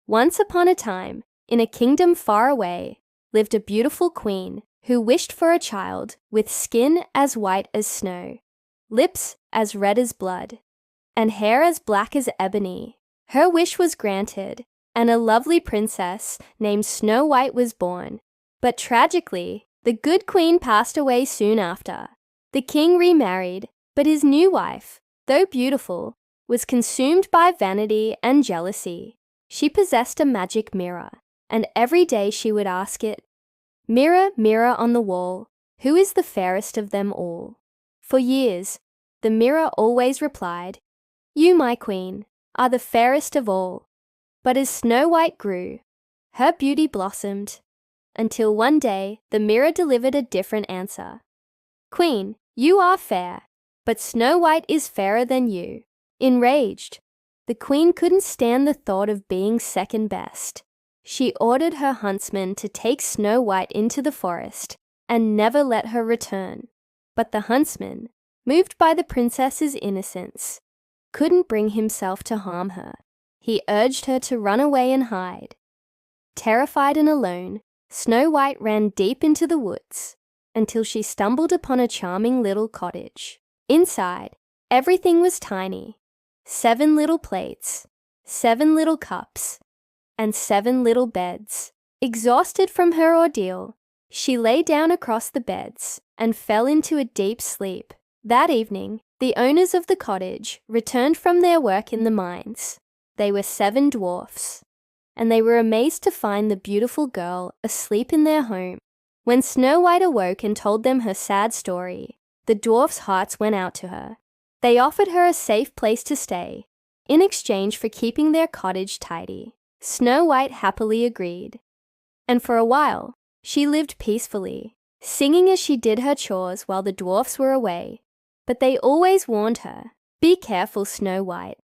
Once upon a time, in a kingdom far away, lived a beautiful queen who wished for a child with skin as white as snow, lips as red as blood, and hair as black as ebony. Her wish was granted, and a lovely princess named Snow White was born. But tragically, the good queen passed away soon after. The king remarried, but his new wife, though beautiful, was consumed by vanity and jealousy. She possessed a magic mirror, and every day she would ask it, "Mirror, mirror on the wall, who is the fairest of them all?" For years, the mirror always replied, "You, my queen, are the fairest of all." But as Snow White grew, her beauty blossomed, until one day the mirror delivered a different answer. "Queen, you are fair, but Snow White is fairer than you." Enraged, the queen couldn't stand the thought of being second best. She ordered her huntsman to take Snow White into the forest and never let her return. But the huntsman, moved by the princess's innocence, couldn't bring himself to harm her. He urged her to run away and hide. Terrified and alone, Snow White ran deep into the woods until she stumbled upon a charming little cottage. Inside, everything was tiny. 7 little plates, 7 little cups, and 7 little beds. Exhausted from her ordeal, she lay down across the beds and fell into a deep sleep. That evening, the owners of the cottage returned from their work in the mines. They were 7 dwarfs, and they were amazed to find the beautiful girl asleep in their home. When Snow White awoke and told them her sad story, the dwarfs' hearts went out to her. They offered her a safe place to stay, in exchange for keeping their cottage tidy. Snow White happily agreed, and for a while, she lived peacefully, singing as she did her chores while the dwarfs were away. But they always warned her, "Be careful, Snow White.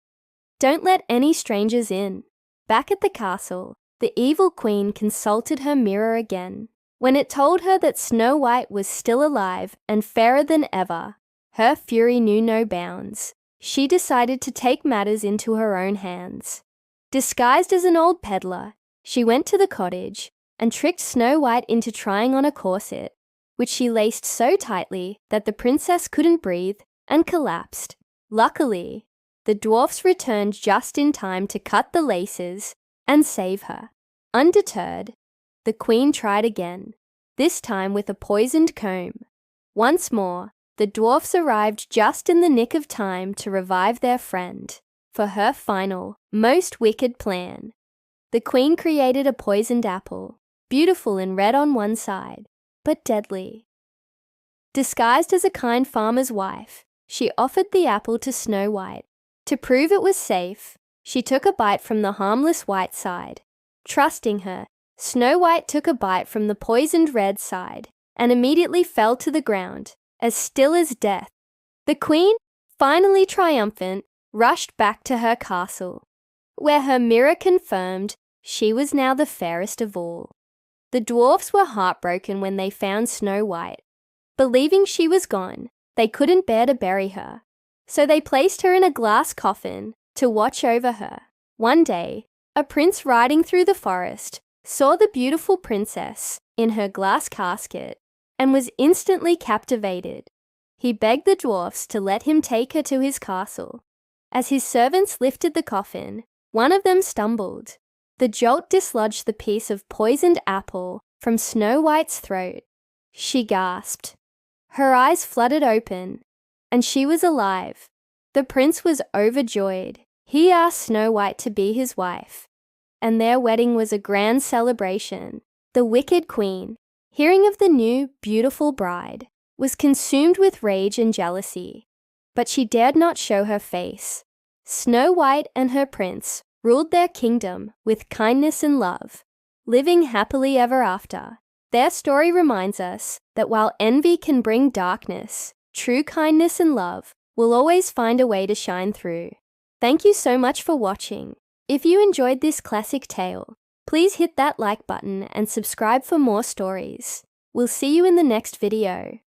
Don't let any strangers in." Back at the castle, the evil queen consulted her mirror again. When it told her that Snow White was still alive and fairer than ever, her fury knew no bounds. She decided to take matters into her own hands. Disguised as an old peddler, she went to the cottage and tricked Snow White into trying on a corset, which she laced so tightly that the princess couldn't breathe and collapsed. Luckily, the dwarfs returned just in time to cut the laces and save her. Undeterred, the queen tried again, this time with a poisoned comb. Once more, the dwarfs arrived just in the nick of time to revive their friend. For her final, most wicked plan, the queen created a poisoned apple, beautiful and red on one side, but deadly. Disguised as a kind farmer's wife, she offered the apple to Snow White. To prove it was safe, she took a bite from the harmless white side. Trusting her, Snow White took a bite from the poisoned red side and immediately fell to the ground, as still as death. The queen, finally triumphant, rushed back to her castle, where her mirror confirmed she was now the fairest of all. The dwarfs were heartbroken when they found Snow White. Believing she was gone, they couldn't bear to bury her, so they placed her in a glass coffin to watch over her. One day, a prince riding through the forest saw the beautiful princess in her glass casket and was instantly captivated. He begged the dwarfs to let him take her to his castle. As his servants lifted the coffin, one of them stumbled. The jolt dislodged the piece of poisoned apple from Snow White's throat. She gasped. Her eyes fluttered open, and she was alive. The prince was overjoyed. He asked Snow White to be his wife, and their wedding was a grand celebration. The wicked queen, hearing of the new, beautiful bride, was consumed with rage and jealousy, but she dared not show her face. Snow White and her prince ruled their kingdom with kindness and love, living happily ever after. Their story reminds us that while envy can bring darkness, true kindness and love will always find a way to shine through. Thank you so much for watching. If you enjoyed this classic tale, please hit that like button and subscribe for more stories. We'll see you in the next video.